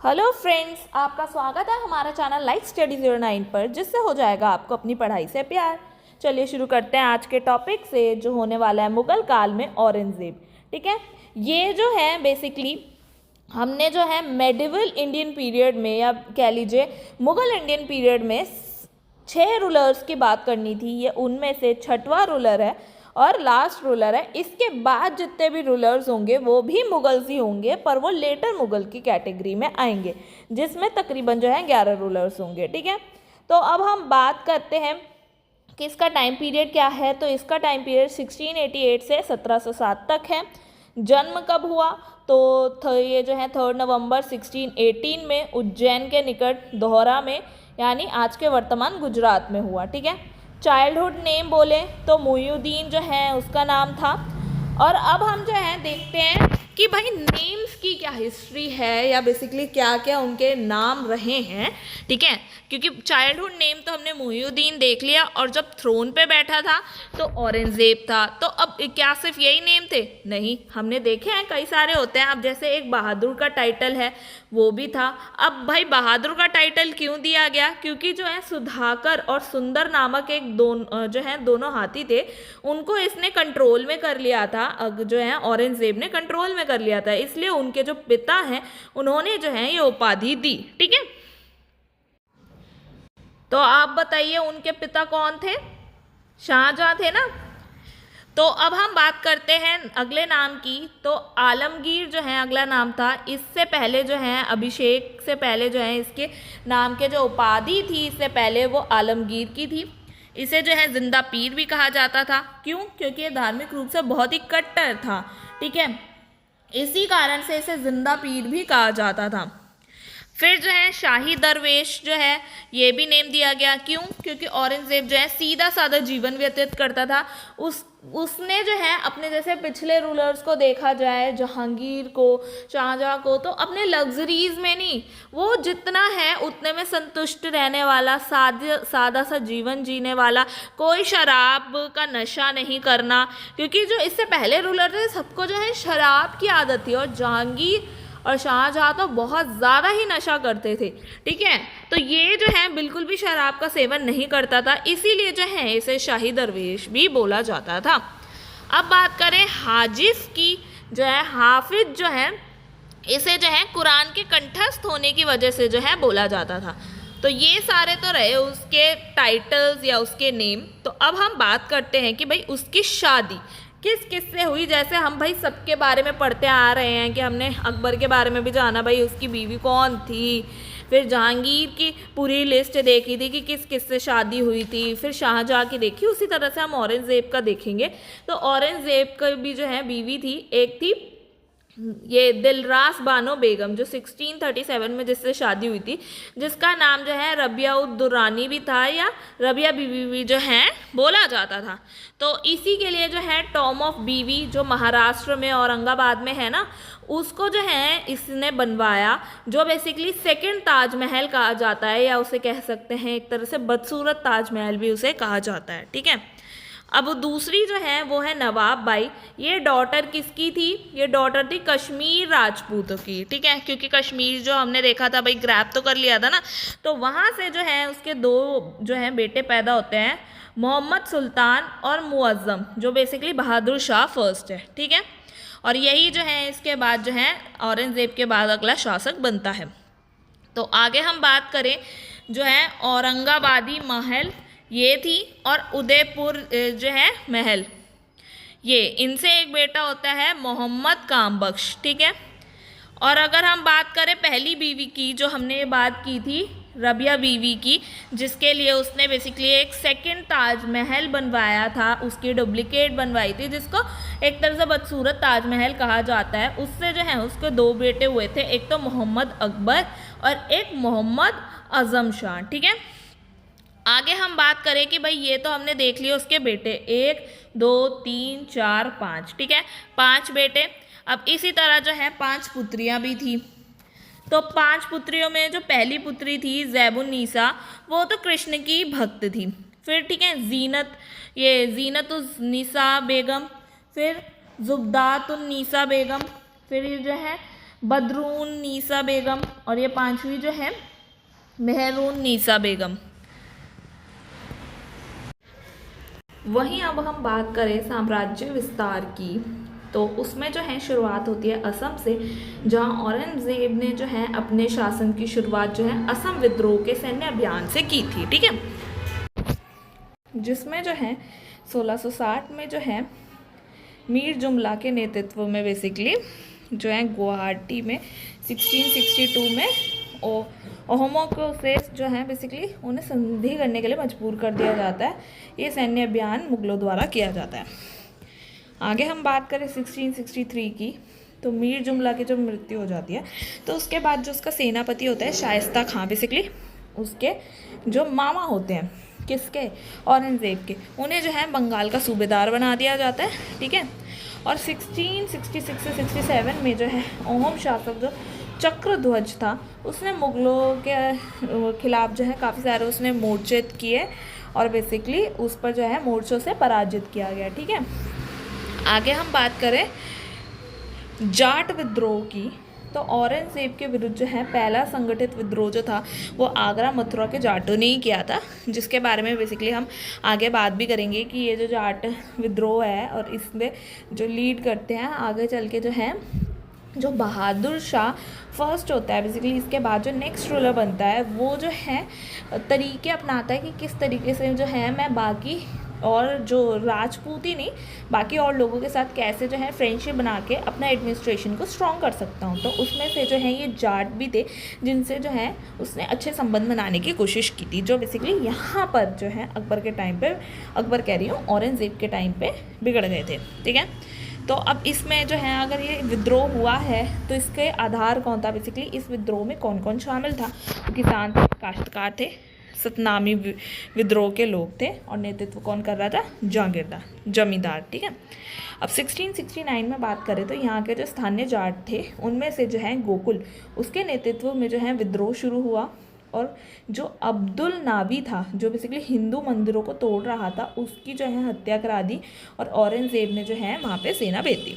Hello friends, आपका स्वागत है हमारा चैनल लाइफ स्टडी 09 पर, जिससे हो जाएगा आपको अपनी पढ़ाई से प्यार। चलिए शुरू करते हैं आज के टॉपिक से, जो होने वाला है मुगल काल में औरंगजेब। ठीक है, ये जो है बेसिकली हमने जो है मेडिवल इंडियन पीरियड में, या कह लीजिए मुगल इंडियन पीरियड में 6 रूलर्स की बात करनी थी। ये उनमें से 6वां रूलर है और लास्ट रूलर है। इसके बाद जितने भी रूलर्स होंगे वो भी मुगल्स ही होंगे, पर वो लेटर मुगल की कैटेगरी में आएंगे, जिसमें तकरीबन जो है 11 रूलर्स होंगे। ठीक है, तो अब हम बात करते हैं कि इसका टाइम पीरियड क्या है। तो इसका टाइम पीरियड 1688 से 1707 तक है। जन्म कब हुआ? तो ये जो है 3 नवंबर 1618 में उज्जैन के निकट दोहरा में, यानी आज के वर्तमान गुजरात में हुआ। ठीक है, चाइल्डहुड नेम बोले तो मोइनुद्दीन जो है उसका नाम था। और अब हम जो है देखते हैं कि भाई नेम्स की क्या हिस्ट्री है, या बेसिकली क्या क्या उनके नाम रहे हैं। ठीक है, क्योंकि चाइल्डहुड नेम तो हमने मोइनुद्दीन देख लिया, और जब थ्रोन पे बैठा था तो औरंगजेब था। तो अब क्या सिर्फ यही नेम थे? नहीं, हमने देखे हैं कई सारे होते हैं। अब जैसे एक बहादुर का टाइटल है, वो भी था। अब भाई बहादुर का टाइटल क्यों दिया गया? क्योंकि जो है सुधाकर और सुंदर नामक एक दोनों हाथी थे, उनको इसने कंट्रोल में कर लिया था। जो है औरंगजेब ने कंट्रोल में कर लिया था, इसलिए उनके जो पिता हैं उन्होंने जो है ये उपाधि दी। ठीक है, तो आप बताइए उनके पिता कौन थे? शाहजहां थे ना। तो अब हम बात करते हैं अगले नाम की। तो आलमगीर जो है अगला नाम था। इससे पहले जो है अभिषेक से पहले जो है इसके नाम के जो उपाधि थी, इससे पहले वो आलमगीर की थी। इसे जो है जिंदा पीर भी कहा जाता था। क्यों? क्योंकि ये धार्मिक रूप से बहुत ही कट्टर था। ठीक है, इसी कारण से इसे जिंदा पीर भी कहा जाता था। फिर जो है शाही दरवेश जो है ये भी नेम दिया गया। क्यों? क्योंकि औरंगजेब जो है सीधा साधा जीवन व्यतीत करता था। उसने जो है अपने जैसे पिछले रूलर्स को देखा जाए, जहांगीर को, शाहजहां को, तो अपने लग्जरीज में नहीं, वो जितना है उतने में संतुष्ट रहने वाला, सादा सा जीवन जीने वाला, कोई शराब का नशा नहीं करना। क्योंकि जो इससे पहले रूलर थे सबको जो है शराब की आदत थी, और जहांगीर और शाहजहां तो बहुत ज़्यादा ही नशा करते थे। ठीक है, तो ये जो है बिल्कुल भी शराब का सेवन नहीं करता था, इसीलिए जो है इसे शाही दरवेश भी बोला जाता था। अब बात करें हाजिफ की, जो है हाफिज जो है इसे जो है कुरान के कंठस्थ होने की वजह से जो है बोला जाता था। तो ये सारे तो रहे उसके टाइटल्स या उसके नेम। तो अब हम बात करते हैं कि भाई उसकी शादी किस किस से हुई। जैसे हम भाई सबके बारे में पढ़ते आ रहे हैं कि हमने अकबर के बारे में भी जाना, भाई उसकी बीवी कौन थी, फिर जहांगीर की पूरी लिस्ट देखी थी कि किस किस से शादी हुई थी, फिर शाहजहां की देखी। उसी तरह से हम औरंगजेब का देखेंगे। तो औरंगजेब का भी जो है बीवी थी, एक थी ये दिलरास बानो बेगम, जो 1637 में जिससे शादी हुई थी, जिसका नाम जो है रबिया उद दुरानी भी था, या रबिया बीवी भी जो है बोला जाता था। तो इसी के लिए जो है टॉम ऑफ बीवी, जो महाराष्ट्र में औरंगाबाद में है ना, उसको जो है इसने बनवाया, जो बेसिकली सेकंड ताजमहल कहा जाता है, या उसे कह सकते हैं एक तरह से बदसूरत ताजमहल भी उसे कहा जाता है। ठीक है, अब दूसरी जो है वो है नवाब बाई। ये डॉटर किसकी थी? ये डॉटर थी कश्मीर राजपूतों की। ठीक है, क्योंकि कश्मीर जो हमने देखा था भाई, ग्रैब तो कर लिया था ना, तो वहाँ से जो है उसके 2 जो हैं बेटे पैदा होते हैं, मोहम्मद सुल्तान और मुअज्जम, जो बेसिकली बहादुर शाह फर्स्ट है। ठीक है, और यही जो है इसके बाद जो है औरंगजेब के बाद अगला शासक बनता है। तो आगे हम बात करें जो है औरंगाबादी महल ये थी, और उदयपुर जो है महल, ये इनसे एक बेटा होता है मोहम्मद कामबख्श। ठीक है, और अगर हम बात करें पहली बीवी की, जो हमने ये बात की थी रबिया बीवी की, जिसके लिए उसने बेसिकली एक सेकंड ताजमहल बनवाया था, उसकी डुप्लीकेट बनवाई थी, जिसको एक तरह से बदसूरत ताजमहल कहा जाता है। उससे जो है उसके 2 बेटे हुए थे, एक तो मोहम्मद अकबर और एक मोहम्मद आजम शाह। ठीक है, आगे हम बात करें कि भाई ये तो हमने देख लिया उसके बेटे, 1 2 3 4 5। ठीक है, 5 बेटे। अब इसी तरह जो है 5 पुत्रियां भी थी। तो 5 पुत्रियों में जो पहली पुत्री थी ज़ैबुन्निसा, वो तो कृष्ण की भक्त थी। फिर ठीक है ज़ीनतुन्निसा बेगम, फिर ज़ुबदातुन्निसा बेगम, फिर ये जो है बदरून नीसा बेगम, और ये पांचवी जो है मेहरून नीसा बेगम। वहीं अब हम बात करें साम्राज्य विस्तार की, तो उसमें जो है शुरुआत होती है असम से, जहां औरंगजेब ने जो है अपने शासन की शुरुआत जो है असम विद्रोह के सैन्य अभियान से की थी, ठीक है, जिसमें जो है 1660 में जो है मीर जुमला के नेतृत्व में बेसिकली जो है गुवाहाटी में 1662 में ओहोमो को से जो है बेसिकली उन्हें संधि करने के लिए मजबूर कर दिया जाता है। ये सैन्य अभियान मुगलों द्वारा किया जाता है। आगे हम बात करें 1663 की, तो मीर जुमला की जब मृत्यु हो जाती है तो उसके बाद जो उसका सेनापति होता है शाइस्ता खां, बेसिकली उसके जो मामा होते हैं, किसके, औरंगजेब के, उन्हें जो है बंगाल का सूबेदार बना दिया जाता है, ठीक है। और 1666 से 67 में जो है अहोम शासक जो चक्रध्वज था उसने मुगलों के खिलाफ जो है काफ़ी सारे उसने मोर्चे किए और बेसिकली उस पर जो है मोर्चों से पराजित किया गया, ठीक है। आगे हम बात करें जाट विद्रोह की, तो औरंगजेब के विरुद्ध जो है पहला संगठित विद्रोह जो था वो आगरा मथुरा के जाटों ने ही किया था, जिसके बारे में बेसिकली हम आगे बात भी करेंगे कि ये जो जाट विद्रोह है और इसमें जो लीड करते हैं आगे चल के जो है जो बहादुर शाह फर्स्ट होता है, बेसिकली इसके बाद जो नेक्स्ट रूलर बनता है वो जो है तरीके अपनाता है कि किस तरीके से जो है मैं बाकी और जो राजपूत ही नहीं बाकी और लोगों के साथ कैसे जो है फ्रेंडशिप बना के अपना एडमिनिस्ट्रेशन को स्ट्रॉन्ग कर सकता हूँ। तो उसमें से जो है ये जाट भी थे जिनसे जो है उसने अच्छे संबंध बनाने की कोशिश की थी, जो बेसिकली यहाँ पर जो है अकबर के टाइम पे, अकबर कह रही हूँ औरंगजेब के टाइम पे बिगड़ गए थे, ठीक है। तो अब इसमें जो है अगर ये विद्रोह हुआ है तो इसके आधार कौन था, बेसिकली इस विद्रोह में कौन कौन शामिल था, तो किसान थे, काश्तकार थे, सतनामी विद्रोह के लोग थे और नेतृत्व कौन कर रहा था, जागीरदार, जमींदार, ठीक है। अब 1669 में बात करें तो यहाँ के जो स्थानीय जाट थे उनमें से जो है गोकुल, उसके नेतृत्व में जो है विद्रोह शुरू हुआ और जो अब्दुल नावी था जो बेसिकली हिंदू मंदिरों को तोड़ रहा था उसकी जो है हत्या करा दी और औरंगजेब ने जो है वहाँ पे सेना भेज दी,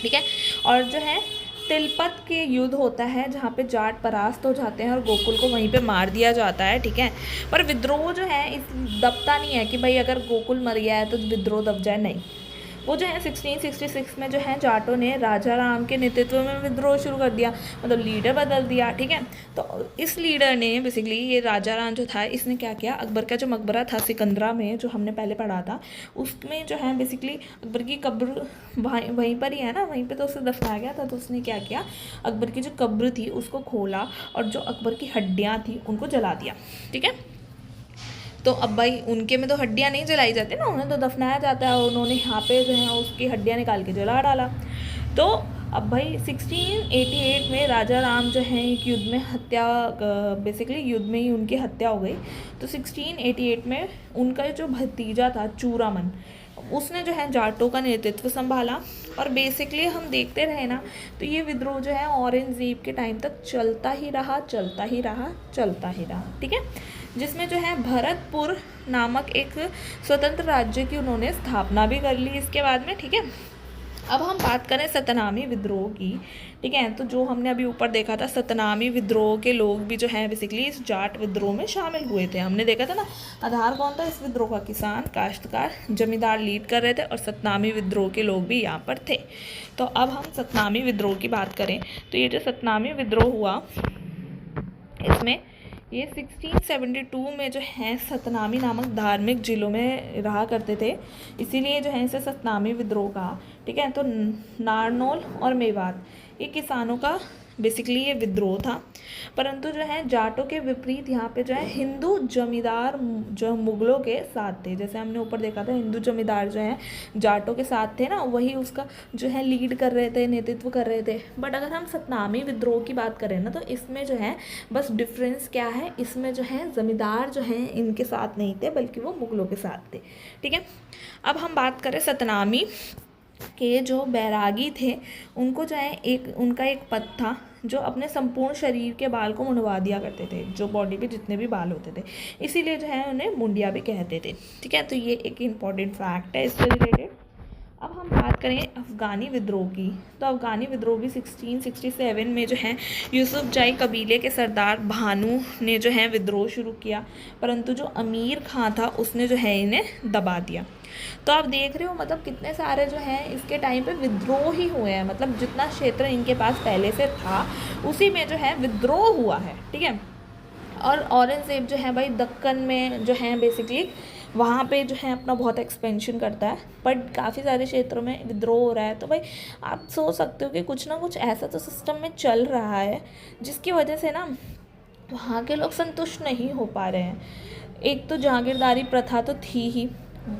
ठीक है। और जो है तिलपत के युद्ध होता है जहाँ पे जाट परास्त हो जाते हैं और गोकुल को वहीं पे मार दिया जाता है, ठीक है। पर विद्रोह जो है इस दबता नहीं है कि भाई अगर गोकुल मर गया है तो विद्रोह दब जाए, नहीं। वो जो है 1666 में जो है जाटों ने राजा राम के नेतृत्व में विद्रोह शुरू कर दिया, मतलब लीडर बदल दिया, ठीक है। तो इस लीडर ने बेसिकली ये राजा राम जो था इसने क्या किया, अकबर का जो मकबरा था सिकंदरा में जो हमने पहले पढ़ा था उसमें जो है बेसिकली अकबर की कब्र वहीं पर ही है ना, वहीं पर तो उसे दफनाया गया था। तो उसने क्या किया, अकबर की जो कब्र थी उसको खोला और जो अकबर की हड्डियाँ थी उनको जला दिया, ठीक है। तो अब भाई उनके में तो हड्डियाँ नहीं जलाई जाती ना, उन्हें तो दफनाया जाता है, उन्होंने यहाँ पे जो है उसकी हड्डियाँ निकाल के जला डाला। तो अब भाई 1688 में राजा राम जो है एक युद्ध में हत्या, बेसिकली युद्ध में ही उनकी हत्या हो गई। तो 1688 में उनका जो भतीजा था चूरामन, उसने जो है जाटों का नेतृत्व संभाला और बेसिकली हम देखते रहे ना तो ये विद्रोह जो है औरंगजेब के टाइम तक चलता ही रहा, ठीक है। जिसमें जो है भरतपुर नामक एक स्वतंत्र राज्य की उन्होंने स्थापना भी कर ली इसके बाद में, ठीक है। अब हम बात करें सतनामी विद्रोह की, ठीक है। तो जो हमने अभी ऊपर देखा था सतनामी विद्रोह के लोग भी जो है बेसिकली इस जाट विद्रोह में शामिल हुए थे, हमने देखा था ना। आधार कौन था इस विद्रोह का, किसान, काश्तकार, जमींदार लीड कर रहे थे और सतनामी विद्रोह के लोग भी यहाँ पर थे। तो अब हम सतनामी विद्रोह की बात करें तो ये जो सतनामी विद्रोह हुआ इसमें ये 1672 में जो है सतनामी नामक धार्मिक जिलों में रहा करते थे, इसीलिए जो है इसे सतनामी विद्रोह कहा, ठीक है। तो नारनौल और मेवात ये किसानों का बेसिकली ये विद्रोह था, परंतु जो है जाटों के विपरीत यहाँ पे जो है हिंदू जमींदार जो मुगलों के साथ थे, जैसे हमने ऊपर देखा था हिंदू जमींदार जो है जाटों के साथ थे ना, वही उसका जो है लीड कर रहे थे, नेतृत्व कर रहे थे। बट अगर हम सतनामी विद्रोह की बात करें ना तो इसमें जो है बस डिफरेंस क्या है, इसमें जो है जमींदार जो है इनके साथ नहीं थे बल्कि वो मुगलों के साथ थे, ठीक है। अब हम बात करें सतनामी के जो बैरागी थे उनको जो है उनका एक पद था जो अपने संपूर्ण शरीर के बाल को मुंडवा दिया करते थे, जो बॉडी पे जितने भी बाल होते थे, इसीलिए जो है उन्हें मुंडिया भी कहते थे, ठीक है। तो ये एक इम्पॉर्टेंट फैक्ट है इससे रिलेटेड। अब हम बात करें अफ़गानी विद्रोह की, तो अफ़गानी विद्रोह भी 1667 में जो है यूसुफजाई कबीले के सरदार भानु ने जो है विद्रोह शुरू किया, परंतु जो अमीर खां था उसने जो है इन्हें दबा दिया। तो आप देख रहे हो मतलब कितने सारे जो हैं इसके टाइम पे विद्रोह ही हुए हैं, मतलब जितना क्षेत्र इनके पास पहले से था उसी में जो है विद्रोह हुआ है, ठीक है। और औरंगज़ेब जो है भाई दक्कन में जो है बेसिकली वहाँ पे जो है अपना बहुत एक्सपेंशन करता है, बट काफ़ी सारे क्षेत्रों में विद्रोह हो रहा है। तो भाई आप सोच सकते हो कि कुछ ना कुछ ऐसा तो सिस्टम में चल रहा है जिसकी वजह से ना वहाँ के लोग संतुष्ट नहीं हो पा रहे हैं। एक तो जागीरदारी प्रथा तो थी ही,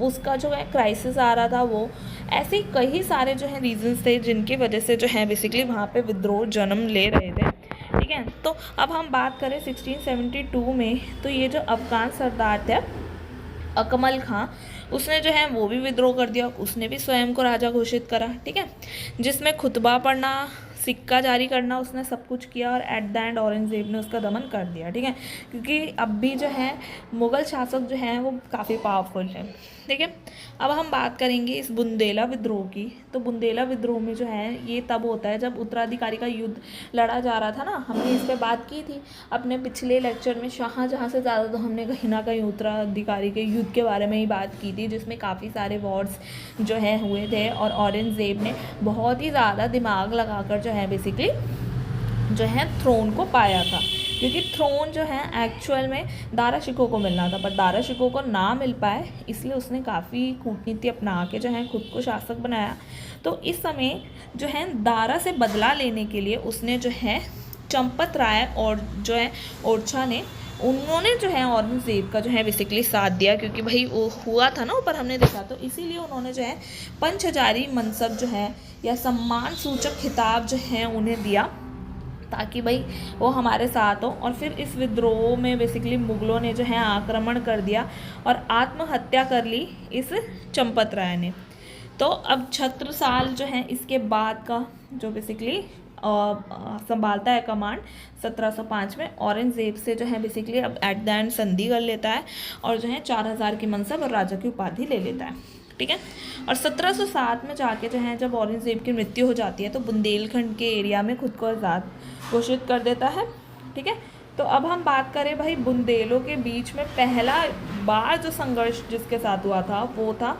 उसका जो है क्राइसिस आ रहा था, वो ऐसे ही कई सारे जो है रीजंस थे जिनकी वजह से जो है बेसिकली वहाँ पे विद्रोह जन्म ले रहे थे, ठीक है। तो अब हम बात करें 1672 में, तो ये जो अफ़गान सरदार थे अकमल खां, उसने जो है वो भी विद्रोह कर दिया, उसने भी स्वयं को राजा घोषित करा, ठीक है, जिसमें खुतबा पढ़ना, सिक्का जारी करना, उसने सब कुछ किया और एट द एंड औरंगज़ेब ने उसका दमन कर दिया, ठीक है, क्योंकि अब भी जो है मुग़ल शासक जो हैं वो काफ़ी पावरफुल हैं, ठीक है। अब हम बात करेंगे इस बुंदेला विद्रोह की, तो बुंदेला विद्रोह में जो है ये तब होता है जब उत्तराधिकारी का युद्ध लड़ा जा रहा था ना, हमने इस पर बात की थी अपने पिछले लेक्चर में। शाहजहाँ से ज़्यादा तो हमने कहीं ना कहीं उत्तराधिकारी के युद्ध के बारे में ही बात की थी, जिसमें काफ़ी सारे वॉर्स जो हैं हुए थे और औरंगज़ेब ने बहुत ही ज़्यादा दिमाग लगाकर जो है बेसिकली जो है थ्रोन को पाया था, क्योंकि थ्रोन जो है एक्चुअल में दारा शिकोह को मिलना था, पर दारा शिकोह को ना मिल पाए, इसलिए उसने काफ़ी कूटनीति अपना के जो है खुद को शासक बनाया। तो इस समय जो है दारा से बदला लेने के लिए उसने जो है चंपत राय और जो है ओरछा ने, उन्होंने जो है औरंगज़ेब का जो है बेसिकली साथ दिया, क्योंकि भाई वो हुआ था ना ऊपर हमने देखा, तो इसीलिए उन्होंने जो है पंचहजारी मनसब जो है या सम्मान सूचक खिताब जो है उन्हें दिया, ताकि भाई वो हमारे साथ हो। और फिर इस विद्रोह में बेसिकली मुग़लों ने जो है आक्रमण कर दिया और आत्महत्या कर ली इस चंपत राय ने। तो अब छत्रसाल जो है इसके बाद का जो बेसिकली संभालता है कमांड 1705 में, औरंगज़ेब से जो है बेसिकली अब एट द एंड संधि कर लेता है और जो है 4000 की मनसब और राजा की उपाधि ले लेता है, ठीक है। और 1707 में जाके जो है जब औरंगज़ेब की मृत्यु हो जाती है तो बुंदेलखंड के एरिया में खुद को आज़ाद घोषित कर देता है, ठीक है। तो अब हम बात करें भाई बुंदेलों के बीच में पहला बार जो संघर्ष जिसके साथ हुआ था वो था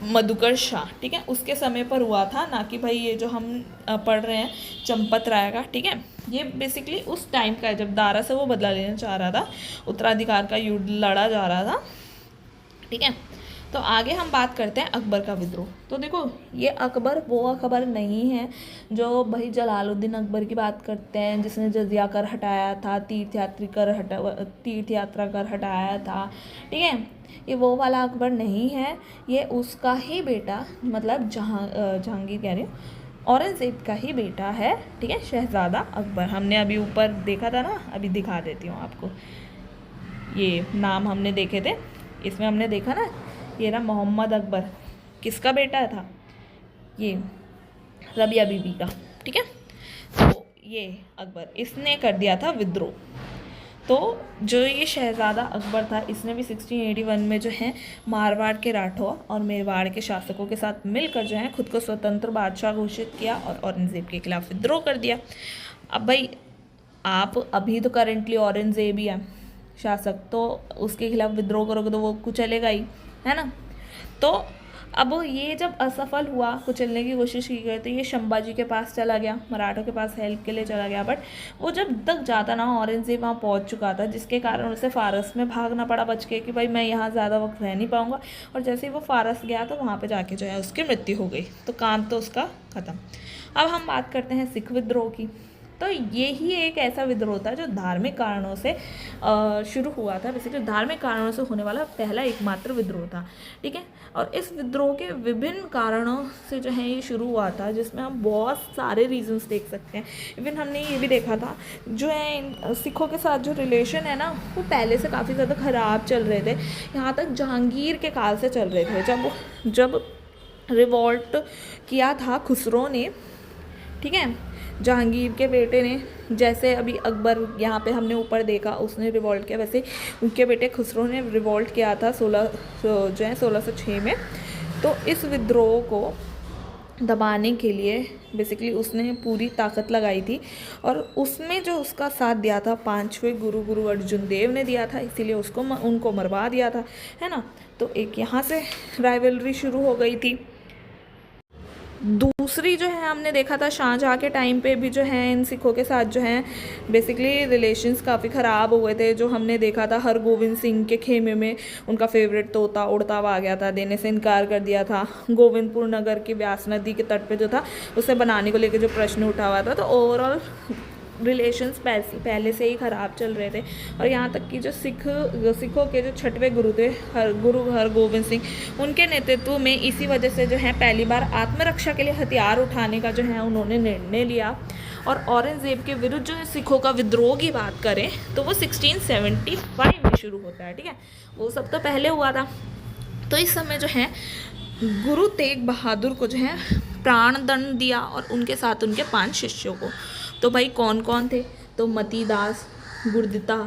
मधुकर शाह, ठीक है, उसके समय पर हुआ था, ना कि भाई ये जो हम पढ़ रहे हैं चंपत राय का, ठीक है। ये बेसिकली उस टाइम का है जब दारा से वो बदला लेना चाह रहा था, उत्तराधिकार का युद्ध लड़ा जा रहा था, ठीक है। तो आगे हम बात करते हैं अकबर का विद्रोह। तो देखो ये अकबर वो अकबर नहीं है जो भाई जलालुद्दीन अकबर की बात करते हैं जिसने जजिया कर हटाया था, तीर्थ यात्रा कर हटाया था, ठीक है। ये वो वाला अकबर नहीं है, ये उसका ही बेटा, मतलब जहांगीर कह रही हूँ, औरंगज़ेब का ही बेटा है, ठीक है, शहज़ादा अकबर। हमने अभी ऊपर देखा था ना, अभी दिखा देती हूँ आपको, ये नाम हमने देखे थे, इसमें हमने देखा ना, ये रहा मोहम्मद अकबर, किसका बेटा था, ये रबिया बीबी का, ठीक है। तो ये अकबर इसने कर दिया था विद्रोह। तो जो ये शहज़ादा अकबर था इसने भी 1681 में जो है मारवाड़ के राठौर और मेवाड़ के शासकों के साथ मिलकर जो है खुद को स्वतंत्र बादशाह घोषित किया और औरंगज़ेब के खिलाफ विद्रोह कर दिया। अब भाई आप अभी तो करेंटली औरंगज़ेब ही है शासक, तो उसके खिलाफ विद्रोह करोगे तो वो कुचलेगा ही, है ना। तो अब ये जब असफल हुआ, कुचलने की कोशिश की गई, तो ये शंभाजी के पास चला गया, मराठों के पास हेल्प के लिए चला गया, बट वो जब तक जाता ना औरंगज़ेब वहाँ पहुँच चुका था, जिसके कारण उसे फारस में भागना पड़ा बच के कि भाई मैं यहाँ ज़्यादा वक्त रह नहीं पाऊँगा। और जैसे ही वो फारस गया तो वहाँ पे जाके जो है उसकी मृत्यु हो गई, तो काम तो उसका ख़त्म। अब हम बात करते हैं सिख विद्रोह की। तो ये ही एक ऐसा विद्रोह था जो धार्मिक कारणों से शुरू हुआ था, बेसिकली धार्मिक कारणों से होने वाला पहला एकमात्र विद्रोह था, ठीक है। और इस विद्रोह के विभिन्न कारणों से जो है ये शुरू हुआ था, जिसमें हम बहुत सारे रीजंस देख सकते हैं। इवन हमने ये भी देखा था जो है इन सिखों के साथ जो रिलेशन है ना वो पहले से काफ़ी ज़्यादा ख़राब चल रहे थे, यहाँ तक जहांगीर के काल से चल रहे थे, जब रिवॉल्ट किया था खुसरो ने, ठीक है, जहांगीर के बेटे ने। जैसे अभी अकबर यहाँ पे हमने ऊपर देखा उसने रिवॉल्ट किया, वैसे उनके बेटे खुसरो ने रिवॉल्ट किया था 1606 में। तो इस विद्रोह को दबाने के लिए बेसिकली उसने पूरी ताकत लगाई थी, और उसमें जो उसका साथ दिया था पांचवें गुरु अर्जुन देव ने दिया था, इसीलिए उनको मरवा दिया था, है ना। तो एक यहाँ से राइवलरी शुरू हो गई थी। दूसरी जो है हमने देखा था शाहजहाँ के टाइम पे भी जो है इन सिखों के साथ जो है बेसिकली रिलेशंस काफ़ी ख़राब हुए थे। जो हमने देखा था हरगोविंद सिंह के खेमे में उनका फेवरेट तोता उड़ता हुआ आ गया था, देने से इनकार कर दिया था। गोविंदपुर नगर के व्यास नदी के तट पे जो था उसे बनाने को लेकर जो प्रश्न उठा हुआ था। तो ओवरऑल रिलेशंस पहले से ही ख़राब चल रहे थे। और यहाँ तक कि जो सिखों के जो छठवें गुरु थे हरगोविंद सिंह, उनके नेतृत्व में इसी वजह से जो है पहली बार आत्मरक्षा के लिए हथियार उठाने का जो है उन्होंने निर्णय लिया। और औरंगज़ेब के विरुद्ध जो है सिखों का विद्रोह की बात करें तो वो 1675 में शुरू होता है, ठीक है। वो सब तो पहले हुआ था। तो इस समय जो है गुरु तेग बहादुर को जो है प्राण दंड दिया, और उनके साथ उनके 5 शिष्यों को। तो भाई कौन कौन थे? तो मतीदास, गुरदिता,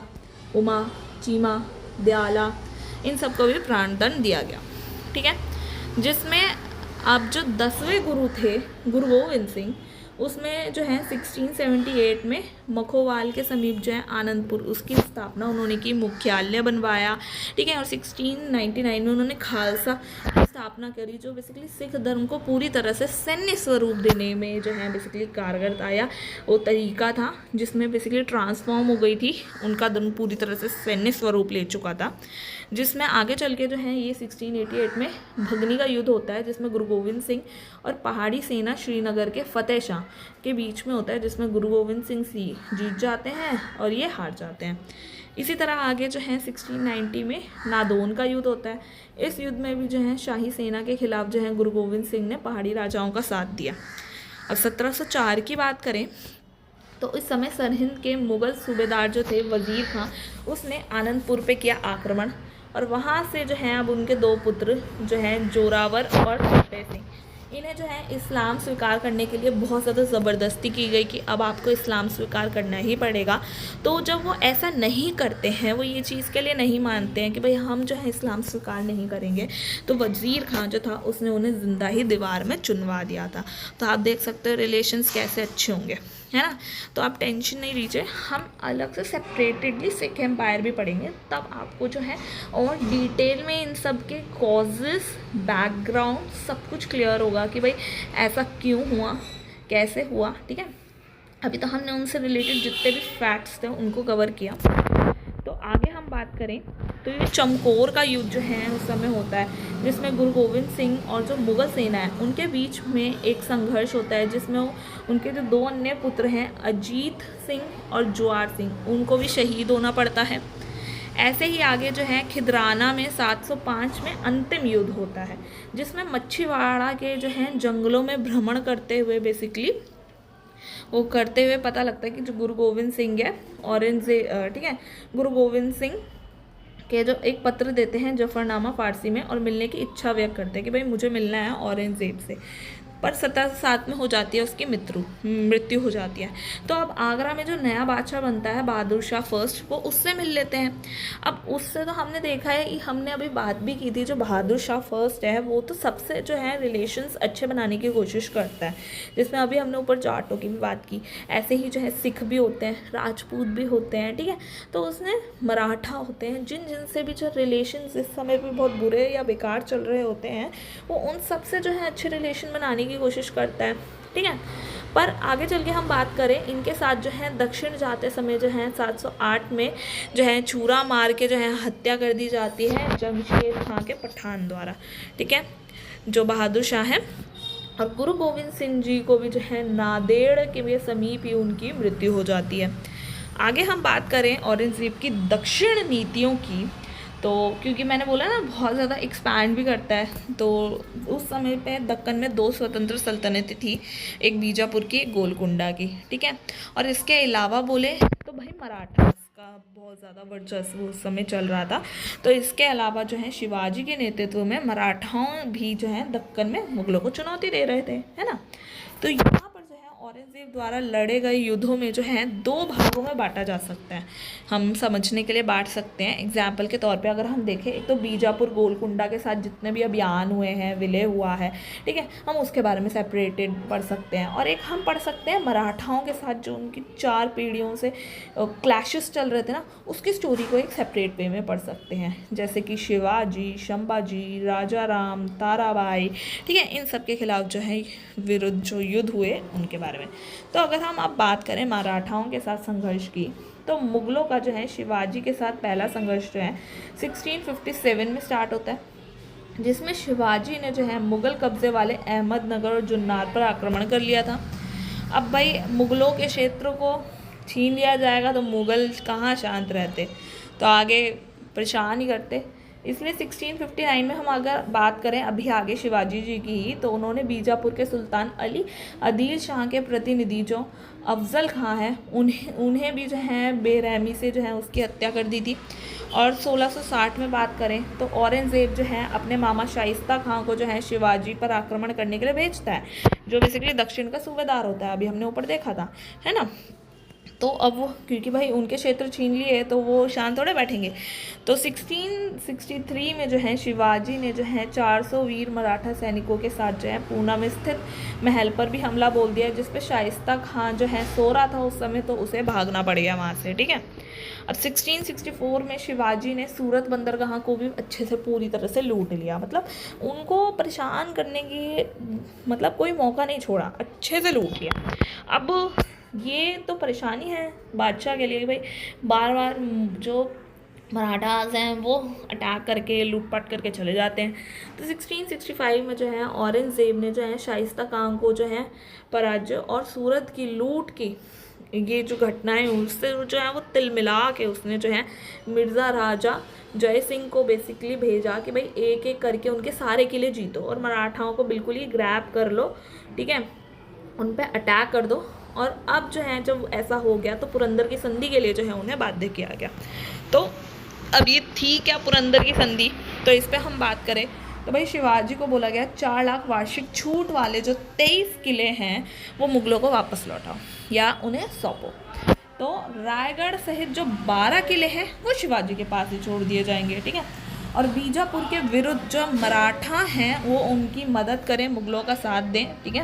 उमा, चीमा, दयाला, इन सबको भी प्राण दंड दिया गया, ठीक है। जिसमें अब जो 10वें गुरु थे गुरु गोविंद सिंह, उसमें जो है 1678 में मखोवाल के समीप जो है आनंदपुर, उसकी स्थापना उन्होंने की, मुख्यालय बनवाया, ठीक है। और 1699 में उन्होंने खालसा की स्थापना करी, जो बेसिकली सिख धर्म को पूरी तरह से सैन्य स्वरूप देने में जो है बेसिकली कारगर आया। वो तरीका था जिसमें बेसिकली ट्रांसफॉर्म हो गई थी, उनका धर्म पूरी तरह से सैन्य स्वरूप ले चुका था। जिसमें आगे चल के जो है ये 1688 में भगनी का युद्ध होता है, जिसमें गुरु गोविंद सिंह और पहाड़ी सेना श्रीनगर के फतेह शाह के बीच में होता है, जिसमें गुरु गोविंद सिंह जीत जाते हैं और ये हार जाते हैं। इसी तरह आगे जो है 1690 में नादौन का युद्ध होता है। इस युद्ध में भी जो है शाही सेना के खिलाफ जो है गुरु गोविंद सिंह ने पहाड़ी राजाओं का साथ दिया। अब 1704 की बात करें तो इस समय सरहिंद के मुग़ल सूबेदार जो थे वज़ीर खां, उसने आनंदपुर पे किया आक्रमण, और वहाँ से जो है अब उनके 2 पुत्र जो हैं जोरावर और फतेह सिंह, इन्हें जो है इस्लाम स्वीकार करने के लिए बहुत ज़्यादा ज़बरदस्ती की गई कि अब आपको इस्लाम स्वीकार करना ही पड़ेगा। तो जब वो ऐसा नहीं करते हैं, वो ये चीज़ के लिए नहीं मानते हैं कि भाई हम जो है इस्लाम स्वीकार नहीं करेंगे, तो वज़ीर खां जो था उसने उन्हें ज़िंदा ही दीवार में चुनवा दिया था। तो आप देख सकते हो रिलेशंस कैसे अच्छे होंगे, है ना। तो आप टेंशन नहीं लीजिए, हम अलग से सेपरेटेडली सिख एम्पायर भी पढ़ेंगे, तब आपको जो है और डिटेल में इन सब के कॉजेस, बैकग्राउंड सब कुछ क्लियर होगा कि भाई ऐसा क्यों हुआ, कैसे हुआ, ठीक है। अभी तो हमने उनसे रिलेटेड जितने भी फैक्ट्स थे उनको कवर किया। तो आगे हम बात करें तो ये चमकौर का युद्ध जो है उस समय होता है, जिसमें गुरु गोविंद सिंह और जो मुग़ल सेना है उनके बीच में एक संघर्ष होता है, जिसमें उनके जो 2 अन्य पुत्र हैं अजीत सिंह और जुआर सिंह, उनको भी शहीद होना पड़ता है। ऐसे ही आगे जो है खिदराना में 705 में अंतिम युद्ध होता है, जिसमें मच्छीवाड़ा के जो हैं जंगलों में भ्रमण करते हुए बेसिकली वो करते हुए पता लगता है कि जो गुरु गोविंद सिंह है औरंगजेब, ठीक है, गुरु गोविंद सिंह के जो एक पत्र देते हैं जफरनामा फारसी में, और मिलने की इच्छा व्यक्त करते हैं कि भाई मुझे मिलना है औरंगजेब से। पर 1707 में हो जाती है उसकी मृत्यु हो जाती है। तो अब आगरा में जो नया बादशाह बनता है बहादुर शाह फर्स्ट, वो उससे मिल लेते हैं। अब उससे तो हमने देखा है कि हमने अभी बात भी की थी, जो बहादुर शाह फर्स्ट है वो तो सबसे जो है रिलेशंस अच्छे बनाने की कोशिश करता है, जिसमें अभी हमने ऊपर जाटों की भी बात की। ऐसे ही जो है सिख भी होते हैं, राजपूत भी होते हैं, ठीक है। तो उसने मराठा होते हैं, जिनसे भी जो रिलेशंस इस समय पे बहुत बुरे या बेकार चल रहे होते हैं, वो उन सब से जो है अच्छे रिलेशन बनाने की कोशिश करता है, ठीक है। पर आगे चल के हम बात करें इनके साथ जो है दक्षिण जाते समय जो है 708 में जो है छुरा मार के जो है हत्या कर दी जाती है जमशेद खां के पठान द्वारा, ठीक है, जो बहादुर शाह है। और गुरु गोविंद सिंह जी को भी जो है नांदेड़ के भी समीप ही उनकी मृत्यु हो जाती है। आगे हम बात करें औरंगज़ेब की दक्षिण नीतियों की, तो क्योंकि मैंने बोला ना बहुत ज़्यादा एक्सपैंड भी करता है, तो उस समय पे दक्कन में 2 स्वतंत्र सल्तनतें थी, एक बीजापुर की, एक गोलकुंडा की, ठीक है। और इसके अलावा बोले तो भाई मराठा का बहुत ज़्यादा वर्चस्व उस समय चल रहा था। तो इसके अलावा जो है शिवाजी के नेतृत्व में मराठाओं भी जो है दक्कन में मुगलों को चुनौती दे रहे थे, है ना। तो यहाँ पर जो है औरंगजेब द्वारा लड़े गए युद्धों में जो है 2 भागों में बांटा जा सकता है। हम समझने के लिए बांट सकते हैं। एग्जाम्पल के तौर पे अगर हम देखें, एक तो बीजापुर गोलकुंडा के साथ जितने भी अभियान हुए हैं, विलय हुआ है, ठीक है, हम उसके बारे में सेपरेटेड पढ़ सकते हैं। और एक हम पढ़ सकते हैं मराठाओं के साथ जो उनकी 4 पीढ़ियों से क्लैशेस चल रहे थे ना, उसकी स्टोरी को एक सेपरेट वे में पढ़ सकते हैं, जैसे कि शिवाजी, संभाजी, राजा राम, ताराबाई, ठीक है, इन सब के खिलाफ जो है विरुद्ध जो युद्ध हुए उनके बारे में। तो अगर हम अब बात करें मराठाओं के साथ संघर्ष की, तो मुगलों का जो है शिवाजी के साथ पहला संघर्ष जो है 1657 में स्टार्ट होता है, जिसमें शिवाजी ने जो है मुग़ल कब्ज़े वाले अहमदनगर और जुन्नार पर आक्रमण कर लिया था। अब भाई मुग़लों के क्षेत्रों को छीन लिया जाएगा तो मुग़ल कहाँ शांत रहते, तो आगे परेशान ही करते। इसलिए 1659 में हम अगर बात करें अभी आगे शिवाजी जी की ही, तो उन्होंने बीजापुर के सुल्तान अली आदिल शाह के प्रतिनिधि जो अफजल खां हैं उन्हें भी जो है बेरहमी से जो है उसकी हत्या कर दी थी। और 1660 में बात करें तो औरंगज़ेब जो है अपने मामा शाइस्ता खां को जो है शिवाजी पर आक्रमण करने के लिए भेजता है, जो बेसिकली दक्षिण का सूबेदार होता है, अभी हमने ऊपर देखा था, है ना। तो अब वो क्योंकि भाई उनके क्षेत्र छीन लिए तो वो शांत थोड़े बैठेंगे। तो 1663 में जो है शिवाजी ने जो है 400 वीर मराठा सैनिकों के साथ जो है पूना में स्थित महल पर भी हमला बोल दिया, जिस पे शाइस्ता खां जो है सो रहा था उस समय, तो उसे भागना पड़ गया वहाँ से, ठीक है। अब 1664 में शिवाजी ने सूरत बंदरगाह को भी अच्छे से पूरी तरह से लूट लिया, मतलब उनको परेशान करने की मतलब कोई मौका नहीं छोड़ा, अच्छे से लूट लिया। अब ये तो परेशानी है बादशाह के लिए, भाई बार बार जो मराठास हैं वो अटैक करके लूटपाट करके चले जाते हैं। तो 1665 में जो है औरंगज़ेब ने जो है शाइस्ता खां को जो है पराजय और सूरत की लूट की ये जो घटनाएं उससे जो है वो तिल मिला के उसने जो है मिर्ज़ा राजा जय सिंह को बेसिकली भेजा कि भाई एक एक करके उनके सारे किले जीतो और मराठाओं को बिल्कुल ही ग्रैब कर लो, ठीक है, उन पर अटैक कर दो। और अब जो है जब ऐसा हो गया तो पुरंदर की संधि के लिए जो है उन्हें बाध्य किया गया। तो अब ये थी क्या पुरंदर की संधि, तो इस पे हम बात करें तो भाई शिवाजी को बोला गया 4 लाख वार्षिक छूट वाले जो 23 किले हैं वो मुगलों को वापस लौटाओ या उन्हें सौंपो। तो रायगढ़ सहित जो 12 किले हैं वो शिवाजी के पास ही छोड़ दिए जाएंगे, ठीक है। और बीजापुर के विरुद्ध जो मराठा हैं वो उनकी मदद करें, मुगलों का साथ दें, ठीक है।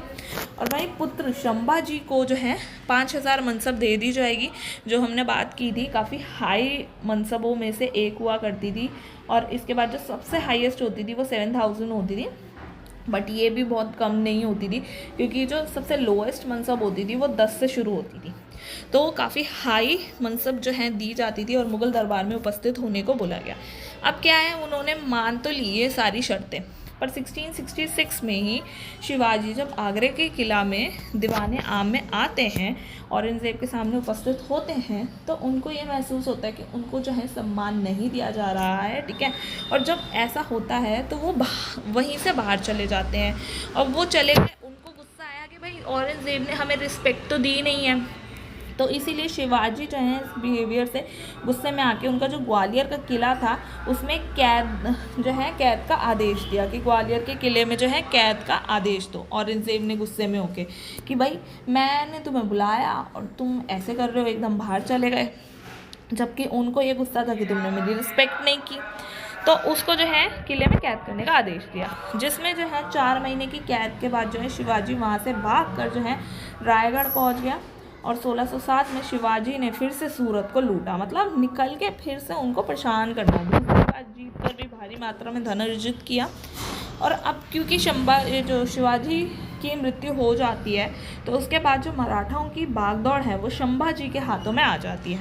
और भाई पुत्र संभाजी को जो है 5000 मनसब दे दी जाएगी, जो हमने बात की थी काफ़ी हाई मनसबों में से एक हुआ करती थी। और इसके बाद जो सबसे हाईएस्ट होती थी वो 7000 होती थी, बट ये भी बहुत कम नहीं होती थी क्योंकि जो सबसे लोएस्ट मनसब होती थी वो 10 से शुरू होती थी। तो काफ़ी हाई मनसब जो है दी जाती थी और मुग़ल दरबार में उपस्थित होने को बोला गया। अब क्या है, उन्होंने मान तो ली ये सारी शर्तें, पर 1666 में ही शिवाजी जब आगरे के किला में दीवाने आम में आते हैं, औरंगज़ेब के सामने उपस्थित होते हैं, तो उनको ये महसूस होता है कि उनको जो है सम्मान नहीं दिया जा रहा है, ठीक है। और जब ऐसा होता है तो वो वहीं से बाहर चले जाते हैं और वो चले गए, उनको गुस्सा आया कि भाई औरंगज़ेब ने हमें रिस्पेक्ट तो दी नहीं है। तो इसीलिए शिवाजी जो है इस बिहेवियर से गुस्से में आके उनका जो ग्वालियर का किला था उसमें कैद का आदेश दिया कि ग्वालियर के किले में जो है कैद का आदेश दो। औरंगज़ेब ने गुस्से में होके कि भाई मैंने तुम्हें बुलाया और तुम ऐसे कर रहे हो, एकदम बाहर चले गए, जबकि उनको ये गुस्सा था कि तुमने मेरी रिस्पेक्ट नहीं की। तो उसको जो है किले में कैद करने का आदेश दिया, जिसमें जो है 4 महीने की कैद के बाद जो है शिवाजी वहाँ से भाग कर जो है रायगढ़ पहुँच गया। और 1607 में शिवाजी ने फिर से सूरत को लूटा, मतलब निकल के फिर से उनको परेशान करना, दूसरी बार जीत कर भी भारी मात्रा में धन अर्जित किया। और अब क्योंकि जो शिवाजी की मृत्यु हो जाती है तो उसके बाद जो मराठाओं की भागदौड़ है वो संभाजी के हाथों में आ जाती है।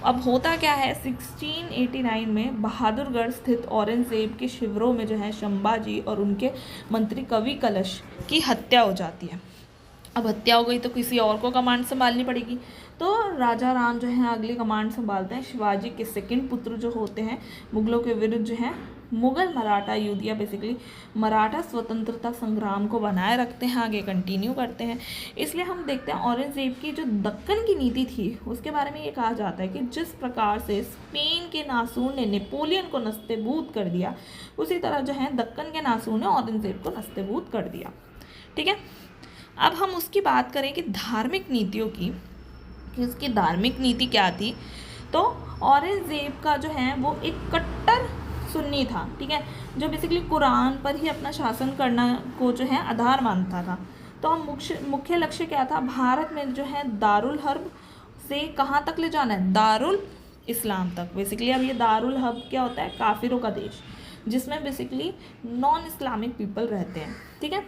अब होता क्या है, 1689 में बहादुरगढ़ स्थित औरंगज़ेब के शिविरों में जो है संभाजी और उनके मंत्री कवि कलश की हत्या हो जाती है। अब हत्या हो गई तो किसी और को कमांड संभालनी पड़ेगी, तो राजा राम जो है अगली कमांड संभालते हैं। शिवाजी के सेकंड पुत्र जो होते हैं मुगलों के विरुद्ध जो है मुग़ल मराठा युद्ध या बेसिकली मराठा स्वतंत्रता संग्राम को बनाए रखते हैं, आगे कंटिन्यू करते हैं। इसलिए हम देखते हैं औरंगज़ेब की जो दक्कन की नीति थी उसके बारे में ये कहा जाता है कि जिस प्रकार से स्पेन के नासूर ने नेपोलियन को नस्तेबूत कर दिया, उसी तरह जो है दक्कन के नासूर ने औरंगज़ेब को नस्तेबूत कर दिया, ठीक है। अब हम उसकी बात करें कि धार्मिक नीतियों की, कि उसकी धार्मिक नीति क्या थी, तो औरंगज़ेब का जो है वो एक कट्टर सुन्नी था, ठीक है, जो बेसिकली कुरान पर ही अपना शासन करना को जो है आधार मानता था। तो हम मुख्य लक्ष्य क्या था, भारत में जो है दारुल हर्ब से कहाँ तक ले जाना है, दारुल इस्लाम तक। बेसिकली अब ये दारुल हर्ब क्या होता है, काफिरों का देश, जिसमें बेसिकली नॉन इस्लामिक पीपल रहते हैं, ठीक है।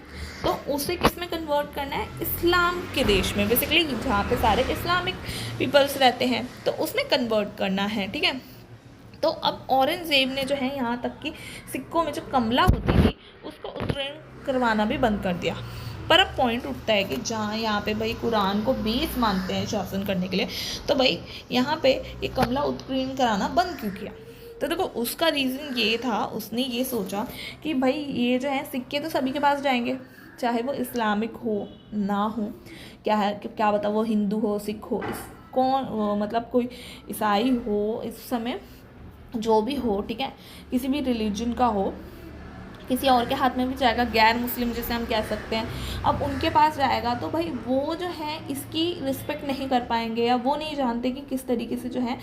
तो उसे किस में कन्वर्ट करना है, इस्लाम के देश में, बेसिकली जहाँ पे सारे इस्लामिक पीपल्स रहते हैं, तो उसमें कन्वर्ट करना है, ठीक है। तो अब औरंगज़ेब ने जो है यहाँ तक कि सिक्कों में जो कमला होती थी उसको उत्कीर्ण करवाना भी बंद कर दिया। पर अब पॉइंट उठता है कि जहाँ यहाँ पे भाई कुरान को बेस मानते हैं शासन करने के लिए, तो भाई यहाँ पे ये कमला उत्कीर्ण कराना बंद क्यों किया। तो देखो उसका रीज़न ये था, उसने ये सोचा कि भाई ये जो है सिक्के तो सभी के पास जाएंगे, चाहे वो इस्लामिक हो ना हो, क्या है क्या बता, वो हिंदू हो, सिख हो, इस कौन मतलब कोई ईसाई हो, इस समय जो भी हो, ठीक है, किसी भी रिलीजन का हो, किसी और के हाथ में भी जाएगा, गैर मुस्लिम जैसे हम कह सकते हैं, अब उनके पास जाएगा तो भाई वो जो है इसकी रिस्पेक्ट नहीं कर पाएंगे, या वो नहीं जानते कि किस तरीके से जो है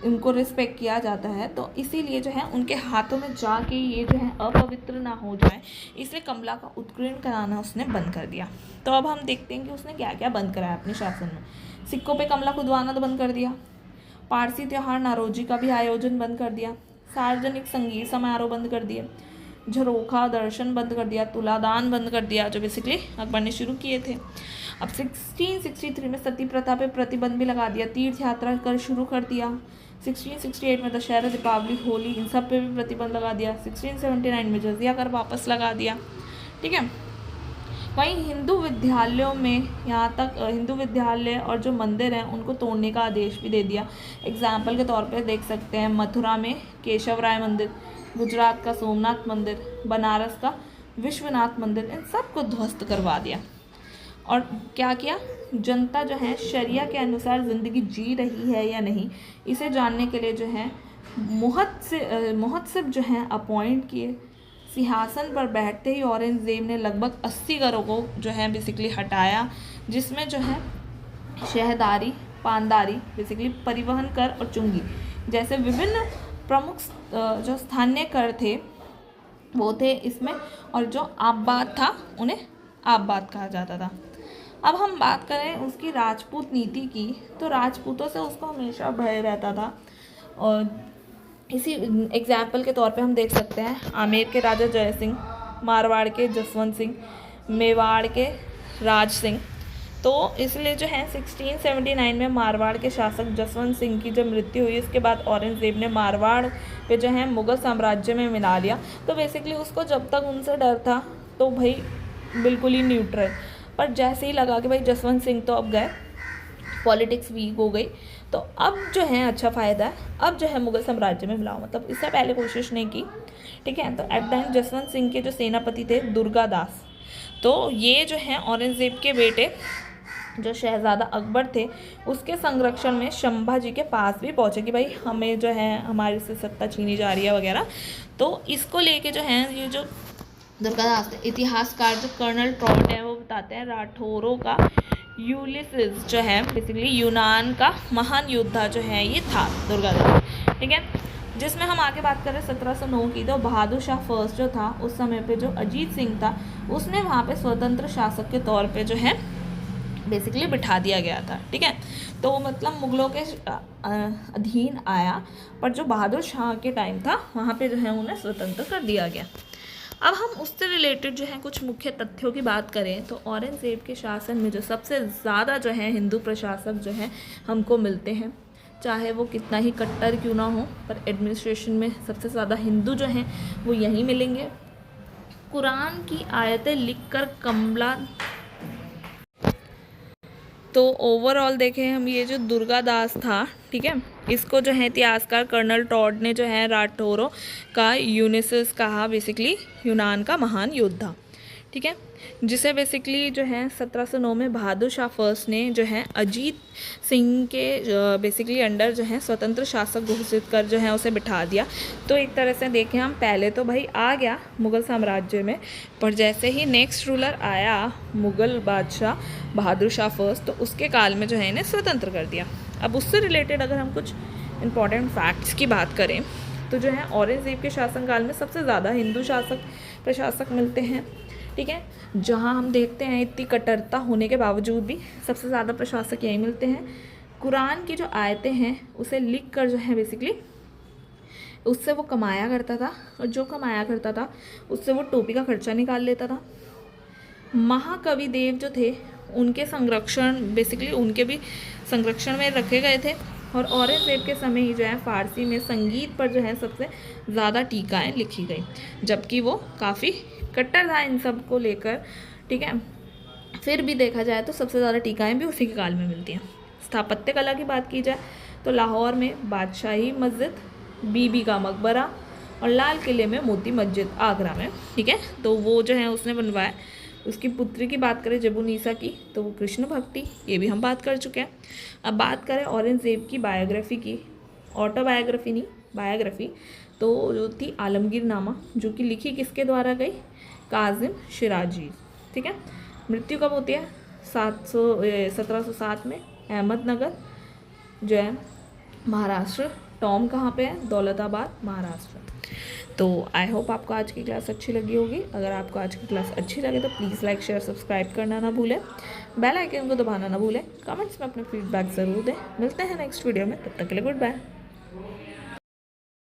उनको रिस्पेक्ट किया जाता है। तो इसीलिए जो है उनके हाथों में जाके ये जो है अपवित्र ना हो जाए, इसलिए कमला का उत्कीर्ण कराना उसने बंद कर दिया। तो अब हम देखते हैं कि उसने क्या क्या बंद कराया अपने शासन में। सिक्कों पर कमला खुदवाना तो बंद कर दिया, पारसी त्यौहार नारोजी का भी आयोजन बंद कर दिया, सार्वजनिक संगीत समारोह बंद कर दिए, झरोखा दर्शन बंद कर दिया, तुलादान बंद कर दिया, जो बेसिकली अकबर ने शुरू किए थे। अब 1663 में सती प्रथा पे प्रतिबंध भी लगा दिया, तीर्थ यात्रा कर शुरू कर दिया। 1668 में दशहरा, दीपावली, होली, इन सब पे भी प्रतिबंध लगा दिया। 1679 में जजिया कर वापस लगा दिया, ठीक है। वहीं हिंदू विद्यालयों में, यहाँ तक हिंदू विद्यालय और जो मंदिर हैं उनको तोड़ने का आदेश भी दे दिया। एग्जाम्पल के तौर पे देख सकते हैं मथुरा में केशव राय मंदिर, गुजरात का सोमनाथ मंदिर, बनारस का विश्वनाथ मंदिर, इन सब को ध्वस्त करवा दिया। और क्या किया, जनता जो है शरिया के अनुसार ज़िंदगी जी रही है या नहीं, इसे जानने के लिए जो है मुहतसिब जो हैं अपॉइंट किए। सिंहासन पर बैठते ही औरंगज़ेब ने लगभग 80 करों को जो है बेसिकली हटाया, जिसमें जो है शहदारी, पानदारी, बेसिकली परिवहन कर और चुंगी जैसे विभिन्न प्रमुख जो स्थानीय कर थे वो थे इसमें, और जो आबाद था उन्हें आबाद कहा जाता था। अब हम बात करें उसकी राजपूत नीति की, तो राजपूतों से उसको हमेशा भय रहता था। और इसी एग्जाम्पल के तौर पे हम देख सकते हैं आमेर के राजा जय सिंह, मारवाड़ के जसवंत सिंह, मेवाड़ के राज सिंह। तो इसलिए जो है 1679 में मारवाड़ के शासक जसवंत सिंह की जब मृत्यु हुई, इसके बाद औरंगज़ेब ने मारवाड़ पे जो है मुग़ल साम्राज्य में मिला लिया। तो बेसिकली उसको जब तक उनसे डर था तो भाई बिल्कुल ही न्यूट्रल, पर जैसे ही लगा कि भाई जसवंत सिंह तो अब गए, पॉलिटिक्स वीक हो गई, तो अब जो है अच्छा फ़ायदा है, अब जो है मुग़ल साम्राज्य में मिलाओ, मतलब इससे पहले कोशिश नहीं की, ठीक है। तो एट टाइम जसवंत सिंह के जो सेनापति थे दुर्गादास, तो ये जो है औरंगज़ेब के बेटे जो शहज़ादा अकबर थे उसके संरक्षण में शंभाजी के पास भी पहुँचे कि भाई हमें जो है हमारे से सत्ता छीनी जा रही है वगैरह। तो इसको लेके जो है ये जो दुर्गादास इतिहासकार जो कर्नल ट्रॉट है वो बताते हैं राठौरों का यूलिसिस जो है बेसिकली यूनान का महान योद्धा जो है ये था दुर्गादास, ठीक है। जिसमें हम आगे बात करें 1709 की, तो बहादुर शाह फर्स्ट जो था उस समय पे जो अजीत सिंह था उसने वहाँ पे स्वतंत्र शासक के तौर पे जो है बेसिकली बिठा दिया गया था, ठीक है। तो मतलब मुग़लों के अधीन आया, पर जो बहादुर शाह के टाइम था वहाँ पे जो है उन्हें स्वतंत्र कर दिया गया। अब हम उससे रिलेटेड जो है कुछ मुख्य तथ्यों की बात करें तो औरंगज़ेब के शासन में जो सबसे ज़्यादा जो है हिंदू प्रशासक जो है हमको मिलते हैं, चाहे वो कितना ही कट्टर क्यों ना हो, पर एडमिनिस्ट्रेशन में सबसे ज़्यादा हिंदू जो हैं वो यहीं मिलेंगे। कुरान की आयतें लिखकर कमला, तो ओवरऑल देखें हम ये जो दुर्गादास था, ठीक है, इसको जो है इतिहासकार कर्नल टॉड ने जो है राठौरों का यूनिसिस कहा, बेसिकली यूनान का महान योद्धा, ठीक है। जिसे बेसिकली जो है 1709 में बहादुर शाह फर्स्ट ने जो है अजीत सिंह के बेसिकली अंडर जो है स्वतंत्र शासक घोषित कर जो है उसे बिठा दिया। तो एक तरह से देखें हम, पहले तो भाई आ गया मुग़ल साम्राज्य में, पर जैसे ही नेक्स्ट रूलर आया मुग़ल बादशाह बहादुर शाह फर्स्ट, तो उसके काल में जो है इन्हें स्वतंत्र कर दिया। अब उससे रिलेटेड अगर हम कुछ इम्पॉर्टेंट फैक्ट्स की बात करें तो जो है औरंगज़ेब के शासनकाल में सबसे ज़्यादा हिंदू शासक प्रशासक मिलते हैं, ठीक है। जहाँ हम देखते हैं इतनी कट्टरता होने के बावजूद भी सबसे ज़्यादा प्रशासक यही मिलते हैं। कुरान की जो आयतें हैं उसे लिख कर जो है बेसिकली उससे वो कमाया करता था, और जो कमाया करता था उससे वो टोपी का खर्चा निकाल लेता था। महाकवि देव जो थे उनके संरक्षण बेसिकली उनके भी संरक्षण में रखे गए थे। और औरंगज़ेब के समय ही जो है फ़ारसी में संगीत पर जो है सबसे ज़्यादा टीकाएँ लिखी गई, जबकि वो काफ़ी कट्टर था इन सब को लेकर, ठीक है। फिर भी देखा जाए तो सबसे ज़्यादा टीकाएँ भी उसी के काल में मिलती हैं। स्थापत्य कला की बात की जाए तो लाहौर में बादशाही मस्जिद, बीबी का मकबरा और लाल किले में मोती मस्जिद आगरा में, ठीक है, तो वो जो है उसने बनवाया। उसकी पुत्री की बात करें जबुनीसा की, तो वो कृष्ण भक्ति, ये भी हम बात कर चुके हैं। अब बात करें औरंगज़ेब की बायोग्राफी की, ऑटोबायोग्राफी नहीं बायोग्राफी, तो जो थी आलमगीर नामा, जो कि लिखी किसके द्वारा गई, काजिम शिराजी, ठीक है। मृत्यु कब होती है, 1707 में अहमदनगर जो है महाराष्ट्र। टॉम कहाँ पे है, दौलताबाद महाराष्ट्र। तो आई होप आपको आज की क्लास अच्छी लगी होगी। अगर आपको आज की क्लास अच्छी लगे तो प्लीज़ लाइक शेयर सब्सक्राइब करना ना भूलें, बेल आइकन को दबाना ना भूलें, कमेंट्स में अपने फीडबैक ज़रूर दें। मिलते हैं नेक्स्ट वीडियो में, तब तक के लिए गुड बाय।